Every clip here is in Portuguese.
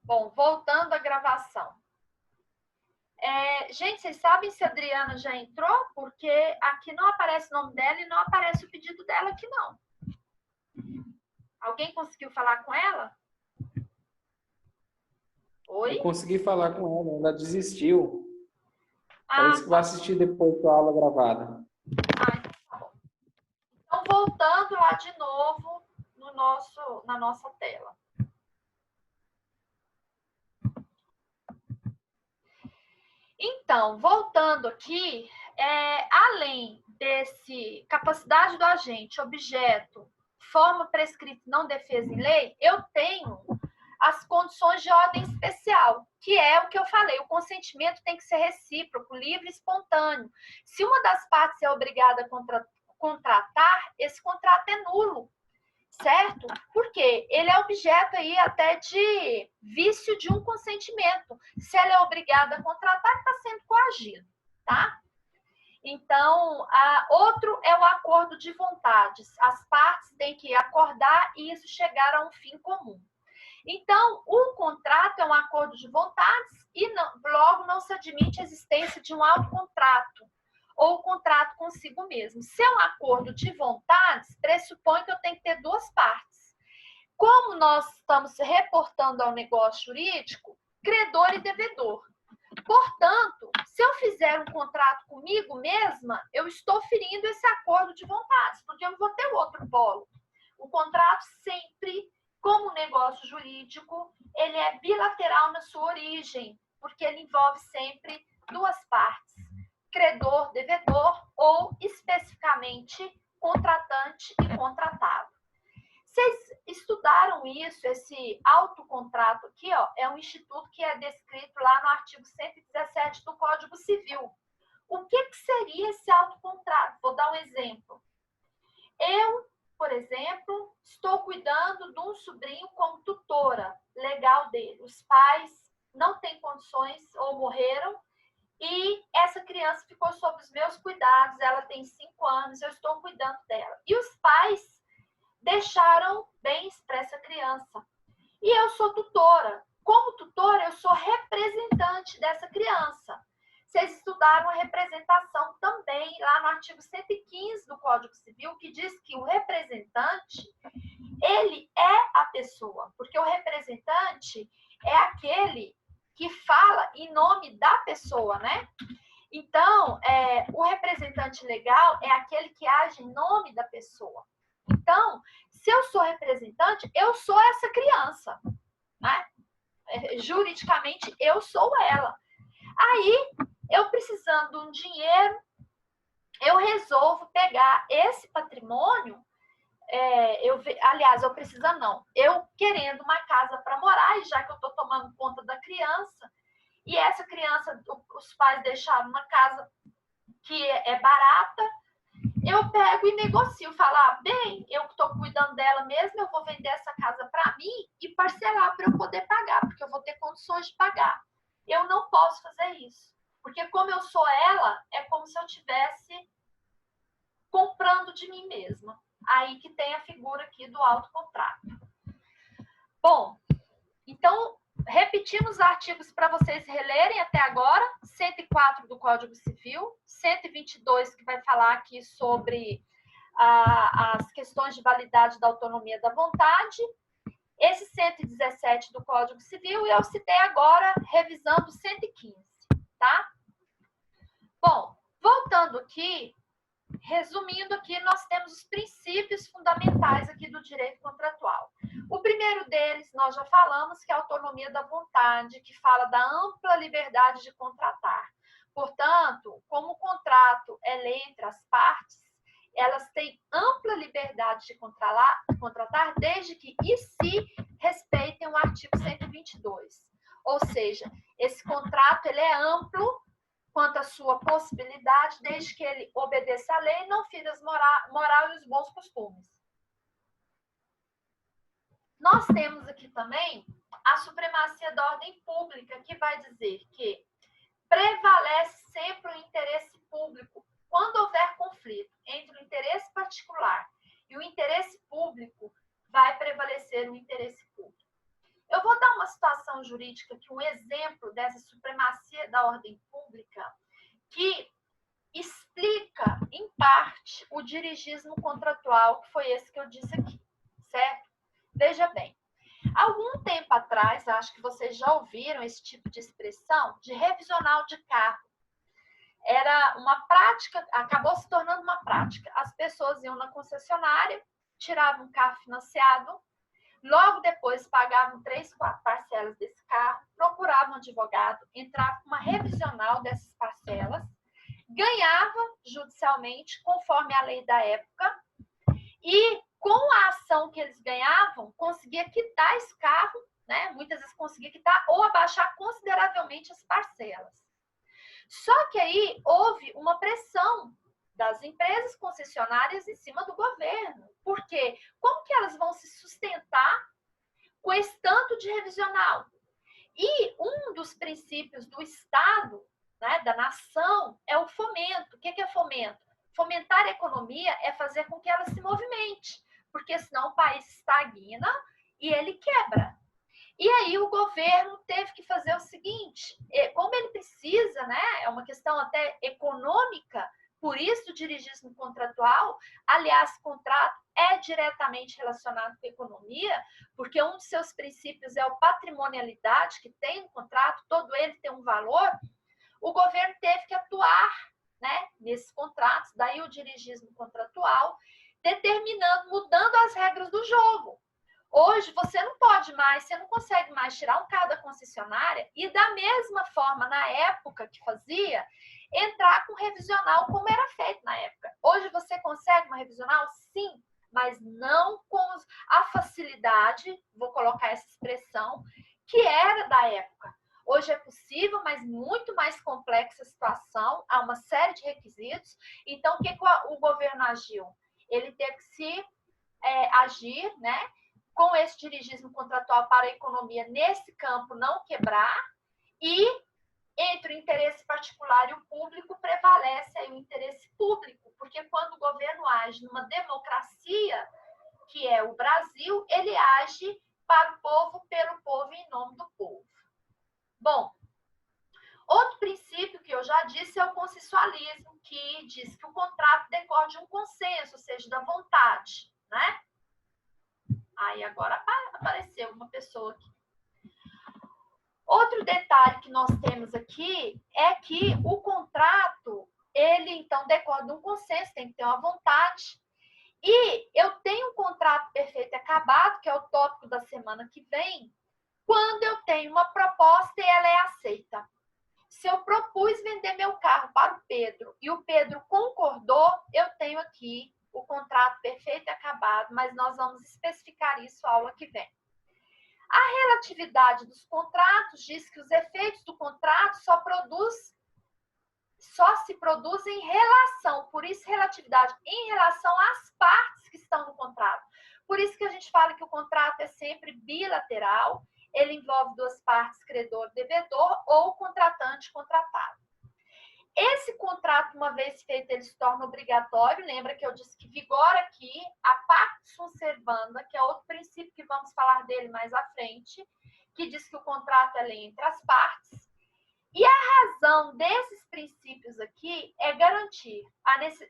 Bom, voltando à gravação. Gente, vocês sabem se a Adriana já entrou? Porque aqui não aparece o nome dela e não aparece o pedido dela aqui, não. Alguém conseguiu falar com ela? Oi? Eu consegui falar com ela desistiu. Parece que Tá. vai assistir depois da aula gravada. Então tá bom. Então, voltando lá de novo na nossa tela. Então, voltando aqui, além desse capacidade do agente, objeto, forma prescrita e não defesa em lei, eu tenho as condições de ordem especial, que é o que eu falei, o consentimento tem que ser recíproco, livre e espontâneo. Se uma das partes é obrigada a contratar, esse contrato é nulo, certo? Porque ele é objeto aí até de vício de um consentimento. Se ela é obrigada a contratar, está sendo coagido, tá? Então, outro é o acordo de vontades. As partes têm que acordar e isso chegar a um fim comum. Então, o contrato é um acordo de vontades e logo não se admite a existência de um autocontrato ou contrato consigo mesmo. Se é um acordo de vontades, pressupõe que eu tenho que ter duas partes. Como nós estamos reportando ao negócio jurídico, credor e devedor. Portanto, se eu fizer um contrato comigo mesma, eu estou ferindo esse acordo de vontades, porque eu não vou ter outro polo. O contrato sempre, como negócio jurídico, ele é bilateral na sua origem, porque ele envolve sempre duas partes, credor, devedor ou, especificamente, contratante e contratado. Vocês estudaram isso, esse autocontrato aqui, ó, é um instituto que é descrito lá no artigo 117 do Código Civil. O que seria esse autocontrato? Vou dar um exemplo. Eu, por exemplo, estou cuidando de um sobrinho como tutora legal dele. Os pais não têm condições ou morreram e essa criança ficou sob os meus cuidados. Ela tem 5 anos, eu estou cuidando dela. E os pais deixaram bens para essa criança. E eu sou tutora. Como tutora, eu sou representante dessa criança. Vocês estudaram a representação também lá no artigo 115 do Código Civil, que diz que o representante, ele é a pessoa, porque o representante é aquele que fala em nome da pessoa, né? Então, o representante legal é aquele que age em nome da pessoa. Então, se eu sou representante, eu sou essa criança, né? Juridicamente, eu sou ela. Aí, eu precisando de um dinheiro, eu resolvo pegar esse patrimônio, eu precisando não, eu querendo uma casa para morar, e já que eu estou tomando conta da criança, e essa criança, os pais deixaram uma casa que é barata, eu pego e negocio, falar, bem, eu estou cuidando dela mesmo, eu vou vender essa casa para mim e parcelar para eu poder pagar, porque eu vou ter condições de pagar. Eu não posso fazer isso, porque como eu sou ela, é como se eu estivesse comprando de mim mesma. Aí que tem a figura aqui do autocontrato. Bom, então, repetimos os artigos para vocês relerem até agora. 104 do Código Civil, 122, que vai falar aqui sobre as questões de validade da autonomia da vontade. Esse 117 do Código Civil, e eu citei agora, revisando 115, tá? Bom, voltando aqui, resumindo aqui, nós temos os princípios fundamentais aqui do direito contratual. O primeiro deles, nós já falamos, que é a autonomia da vontade, que fala da ampla liberdade de contratar. Portanto, como o contrato é lei entre as partes, elas têm ampla liberdade de contratar, desde que e se respeitem o artigo 122. Ou seja, esse contrato ele é amplo quanto à sua possibilidade, desde que ele obedeça à lei e não fira as moral e os bons costumes. Nós temos aqui também a supremacia da ordem pública, que vai dizer que prevalece sempre o interesse público quando houver conflito entre o interesse particular e o interesse público, vai prevalecer o interesse público. Eu vou dar uma situação jurídica, que um exemplo dessa supremacia da ordem pública, que explica, em parte, o dirigismo contratual, que foi esse que eu disse aqui, certo? Veja bem, algum tempo atrás, acho que vocês já ouviram esse tipo de expressão, de revisional de carro. Era uma prática, acabou se tornando uma prática. As pessoas iam na concessionária, tiravam um carro financiado, logo depois pagavam 3, 4 parcelas desse carro, procuravam um advogado, entrava com uma revisional dessas parcelas, ganhava judicialmente, conforme a lei da época, e com a ação que eles ganhavam, conseguia quitar esse carro, né? Muitas vezes conseguia quitar ou abaixar consideravelmente as parcelas. Só que aí houve uma pressão das empresas concessionárias em cima do governo. Por quê? Como que elas vão se sustentar com esse tanto de revisional? E um dos princípios do Estado, né, da nação, é o fomento. O que é fomento? Fomentar a economia é fazer com que ela se movimente, porque senão o país estagna e ele quebra. E aí o governo teve que fazer o seguinte, como ele precisa, né, é uma questão até econômica, por isso o dirigismo contratual, aliás, contrato é diretamente relacionado com a economia, porque um dos seus princípios é a patrimonialidade que tem no contrato, todo ele tem um valor, o governo teve que atuar, né, nesses contratos, daí o dirigismo contratual, determinando, mudando as regras do jogo. Hoje você não pode mais, você não consegue mais tirar um carro da concessionária e da mesma forma, na época que fazia, entrar com revisional como era feito na época. Hoje você consegue uma revisional? Sim, mas não com a facilidade, vou colocar essa expressão, que era da época. Hoje é possível, mas muito mais complexa a situação, há uma série de requisitos. Então, o que o governo agiu? Ele teve que se agir, né, com esse dirigismo contratual para a economia nesse campo não quebrar, e entre o interesse particular e o público prevalece aí o interesse público, porque quando o governo age numa democracia, que é o Brasil, ele age para o povo, pelo povo e em nome do povo. Bom, outro princípio que eu já disse é o consensualismo, que diz que o contrato decorre de um consenso, ou seja, da vontade, né? Aí agora apareceu uma pessoa aqui. Outro detalhe que nós temos aqui é que o contrato, ele então decorre de um consenso, tem que ter uma vontade. E eu tenho um contrato perfeito e acabado, que é o tópico da semana que vem, quando eu tenho uma proposta e ela é aceita. Se eu propus vender meu carro para o Pedro e o Pedro concordou, eu tenho aqui o contrato perfeito e acabado, mas nós vamos especificar isso na aula que vem. A relatividade dos contratos diz que os efeitos do contrato só se produzem em relação, por isso relatividade, em relação às partes que estão no contrato. Por isso que a gente fala que o contrato é sempre bilateral, ele envolve duas partes, credor, devedor, ou contratante, contratado. Esse contrato, uma vez feito, ele se torna obrigatório. Lembra que eu disse que vigora aqui a pacta sunt servanda, que é outro princípio que vamos falar dele mais à frente, que diz que o contrato é lei entre as partes. E a razão desses princípios aqui é garantir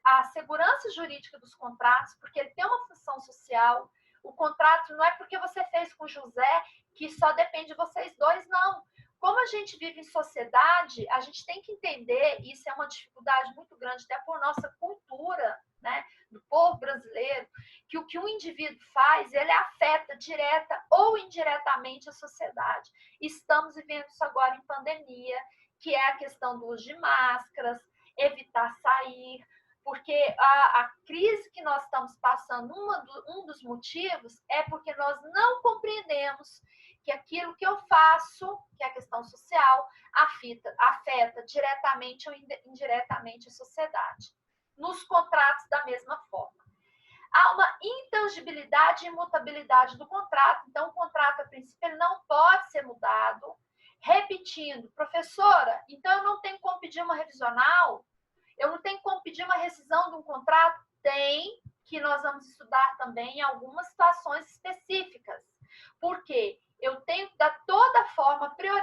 a segurança jurídica dos contratos, porque ele tem uma função social. O contrato não é porque você fez com José que só depende de vocês dois, não. Como a gente vive em sociedade, a gente tem que entender, e isso é uma dificuldade muito grande, até por nossa cultura, né, do povo brasileiro, que o que um indivíduo faz, ele afeta direta ou indiretamente a sociedade. Estamos vivendo isso agora em pandemia, que é a questão do uso de máscaras, evitar sair, porque a crise que nós estamos passando, um dos motivos é porque nós não compreendemos que aquilo que eu faço, que é a questão social, afeta diretamente ou indiretamente a sociedade. Nos contratos, da mesma forma. Há uma intangibilidade e imutabilidade do contrato. Então, o contrato, a princípio, ele não pode ser mudado. Repetindo, professora, então eu não tenho como pedir uma revisional? Eu não tenho como pedir uma rescisão de um contrato? Tem, que nós vamos estudar também em algumas situações específicas. Por quê? Eu tenho que dar toda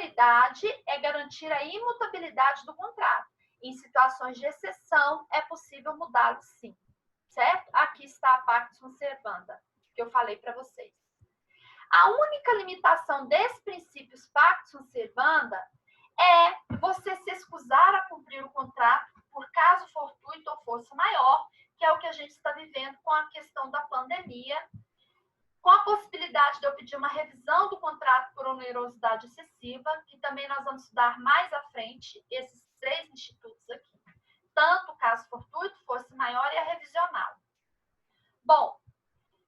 finalidade é garantir a imutabilidade do contrato. Em situações de exceção, é possível mudá-lo sim. Certo? Aqui está a parte sunt servanda, que eu falei para vocês. A única limitação desse princípio pacta sunt servanda é você se escusar a cumprir o contrato por caso fortuito ou força maior, que é o que a gente está vivendo com a questão da pandemia, com a possibilidade de eu pedir uma revisão do contrato por onerosidade excessiva, que também nós vamos estudar mais à frente, esses 3 institutos aqui. Tanto o caso fortuito, força maior e a revisional. Bom,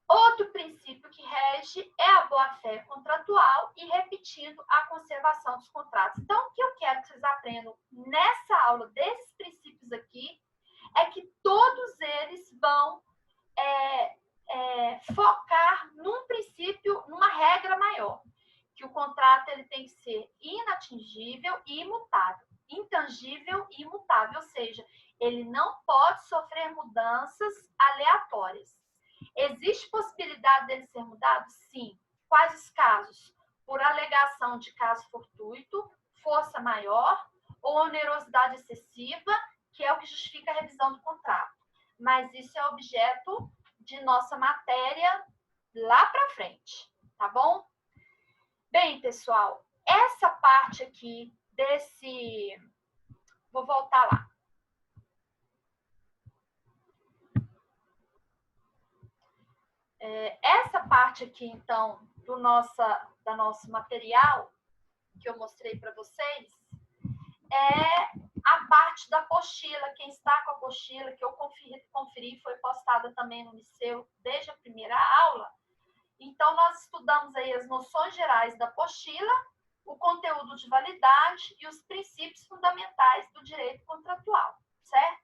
outro princípio que rege é a boa-fé contratual e, repetindo, a conservação dos contratos. Então, o que eu quero que vocês aprendam nessa aula desses princípios aqui é que todos eles vão focar num princípio, numa regra maior, que o contrato ele tem que ser inatingível e imutável, intangível e imutável, ou seja, ele não pode sofrer mudanças aleatórias. Existe possibilidade dele ser mudado? Sim. Quais os casos? Por alegação de caso fortuito, força maior ou onerosidade excessiva, que é o que justifica a revisão do contrato. Mas isso é objeto de nossa matéria lá para frente, tá bom? Bem, pessoal, essa parte aqui desse... Vou voltar lá. Essa parte aqui, então, do nosso material, que eu mostrei para vocês, é a parte da apostila. Quem está com a apostila, que eu conferi, foi postada também no Liceu desde a primeira aula. Então, nós estudamos aí as noções gerais da apostila, o conteúdo de validade e os princípios fundamentais do direito contratual, certo?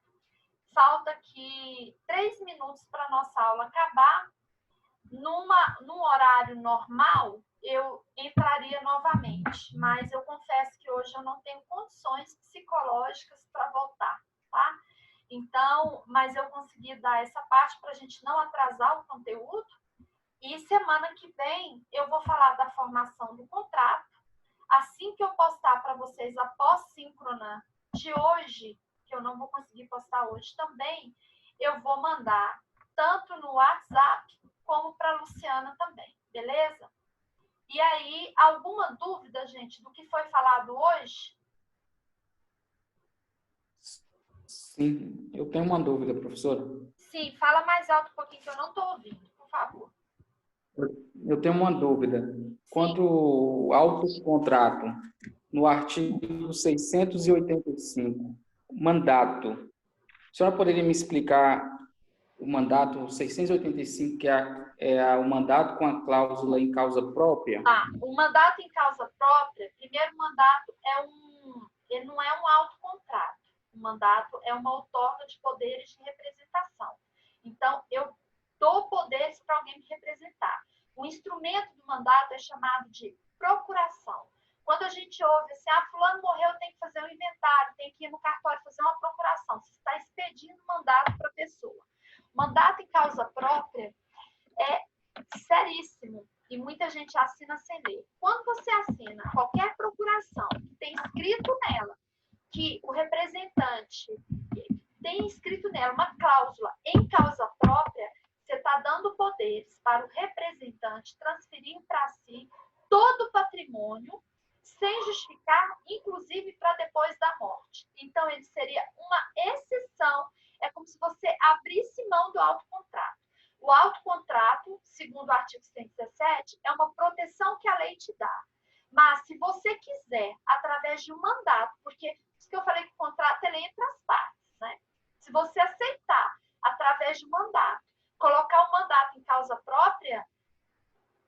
Falta aqui 3 minutos para a nossa aula acabar. Num horário normal, eu entraria novamente, mas eu confesso que hoje eu não tenho condições psicológicas para voltar, tá? Então, mas eu consegui dar essa parte para a gente não atrasar o conteúdo. E semana que vem eu vou falar da formação do contrato. Assim que eu postar para vocês a pós-síncrona de hoje, que eu não vou conseguir postar hoje também, eu vou mandar tanto no WhatsApp como para a Luciana também, beleza? E aí, alguma dúvida, gente, do que foi falado hoje? Sim, eu tenho uma dúvida, professora. Sim, fala mais alto um pouquinho que eu não estou ouvindo, por favor. Eu tenho uma dúvida. Quanto ao contrato, no artigo 685, mandato, a senhora poderia me explicar o mandato 685, que é o mandato com a cláusula em causa própria? O mandato em causa própria, primeiro, o mandato ele não é um autocontrato. O mandato é uma outorga de poderes de representação. Então, eu dou poderes para alguém me representar. O instrumento do mandato é chamado de procuração. Quando a gente ouve assim, fulano morreu, tem que fazer um inventário, tem que ir no cartório fazer uma procuração. Você está expedindo mandato para a pessoa. Mandato em causa própria é seríssimo e muita gente assina sem ler. Quando você assina qualquer procuração que tem escrito nela que o representante tem escrito nela uma cláusula em causa própria, você está dando poderes para o representante transferir para si todo o patrimônio sem justificar, inclusive para depois da morte. Então, ele seria uma exceção. É como se você abrisse mão do autocontrato. O autocontrato, segundo o artigo 117, é uma proteção que a lei te dá. Mas, se você quiser, através de um mandato, porque isso que eu falei que o contrato ele é entre as partes, né? Se você aceitar, através de um mandato, colocar o mandato em causa própria,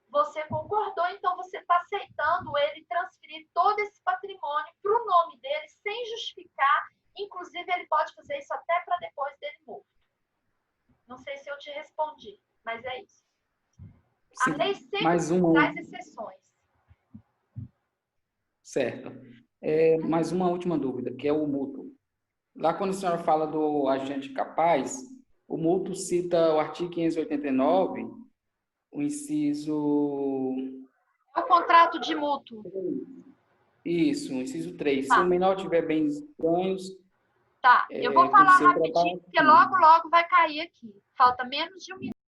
você concordou, então você está aceitando ele transferir todo esse patrimônio para o nome dele, sem justificar. Inclusive, ele pode fazer isso até para depois dele morto. Não sei se eu te respondi, mas é isso. Sim, a lei sempre traz exceções. Certo. Mais uma última dúvida, que é o mútuo. Lá quando a senhora fala do agente capaz, o mútuo cita o artigo 589, o inciso... É o contrato de mútuo. Isso, inciso 3. Se Tá, o menor tiver bens estranhos, tá. Eu vou tem que falar ser rapidinho, tratado porque assim. logo vai cair aqui. Falta menos de um minuto.